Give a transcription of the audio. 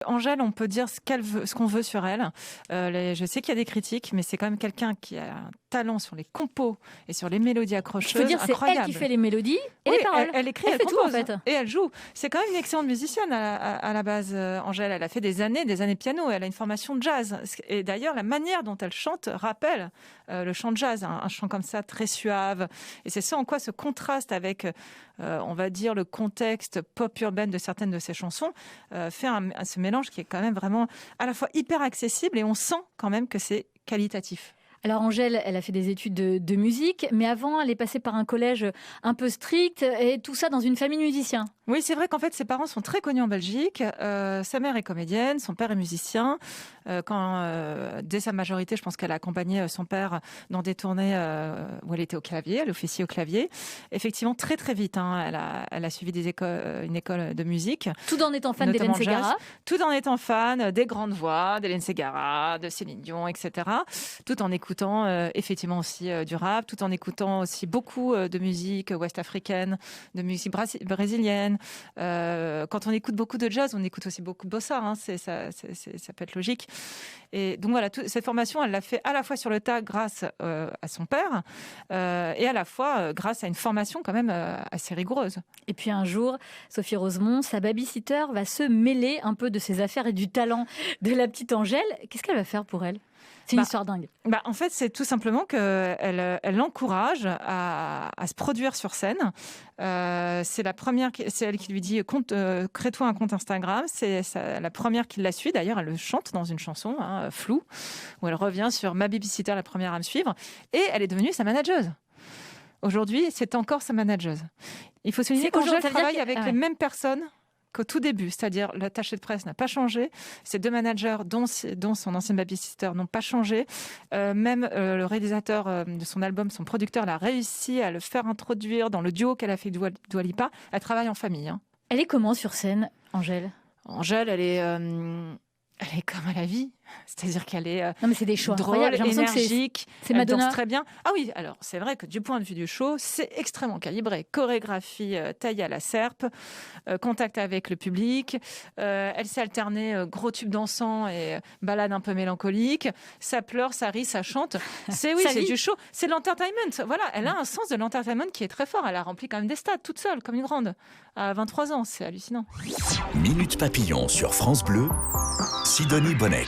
Angèle, on peut dire ce qu'on veut sur elle. Je sais qu'il y a des critiques, mais c'est quand même quelqu'un qui a un talent sur les compos et sur les mélodies accrocheuses. Je veux dire, c'est incroyable. elle qui fait les mélodies et Oui, les paroles. elle écrit, elle fait tout compose, en fait. et elle joue. C'est quand même une excellente musicienne à la base, Angèle. Elle a fait des années de piano. Elle a une formation de jazz. Et d'ailleurs, la manière dont elle chante rappelle le chant de jazz, un chant comme ça, très suave. Et c'est ça en quoi ce contraste avec, on va dire, le contexte pop urbaine de certaines de ses chansons fait ce mélange qui est quand même vraiment à la fois hyper accessible et on sent quand même que c'est qualitatif. Alors Angèle, elle a fait des études de musique, mais avant, elle est passée par un collège un peu strict et tout ça dans une famille de musiciens. Oui, c'est vrai qu'en fait, ses parents sont très connus en Belgique. Sa mère est comédienne, son père est musicien. Dès sa majorité, je pense qu'elle a accompagné son père dans des tournées où elle était au clavier, elle officiait au clavier. Effectivement, très très vite, elle a suivi une école de musique. Tout en étant fan d'Hélène Ségara. Tout en étant fan des grandes voix, d'Hélène Ségara, de Céline Dion, etc. Tout en écoutant effectivement aussi du rap, tout en écoutant aussi beaucoup de musique ouest-africaine, de musique brésilienne. Quand on écoute beaucoup de jazz, on écoute aussi beaucoup de bossa, ça peut être logique. Et donc voilà, cette formation, elle l'a fait à la fois sur le tas grâce à son père et à la fois grâce à une formation quand même assez rigoureuse. Et puis un jour, Sophie Rosemont, sa babysitter, va se mêler un peu de ses affaires et du talent de la petite Angèle. Qu'est-ce qu'elle va faire pour elle ? C'est une histoire dingue. En fait, c'est tout simplement qu'elle l'encourage à se produire sur scène. C'est elle qui lui dit crée-toi un compte Instagram. C'est la première qui la suit. D'ailleurs, elle le chante dans une chanson, Flou, où elle revient sur ma babysitter, la première à me suivre. Et elle est devenue sa manageuse. Aujourd'hui, c'est encore sa manageuse. Il faut souligner qu'Angèle travaille avec les mêmes personnes qu'au tout début, c'est-à-dire l'attaché de presse n'a pas changé, ses deux managers, dont son ancienne babysitter, n'ont pas changé. Même le réalisateur de son album, son producteur, elle a réussi à le faire introduire dans le duo qu'elle a fait avec Dua Lipa. Elle travaille en famille. Elle est comment sur scène, Angèle ? Angèle, elle est comme à la vie. C'est-à-dire qu'elle est non mais c'est des shows drôle, énergique, c'est elle Madonna. danse très bien. Ah oui, alors c'est vrai que du point de vue du show, c'est extrêmement calibré. Chorégraphie taillée à la serpe, contact avec le public. Elle s'est alternée gros tube dansant et balade un peu mélancolique. Ça pleure, ça rit, ça chante. C'est du show. C'est de l'entertainment. Voilà, elle a un sens de l'entertainment qui est très fort. Elle a rempli quand même des stades toute seule, comme une grande. À 23 ans, c'est hallucinant. Minute Papillon sur France Bleu, Sidonie Bonnec.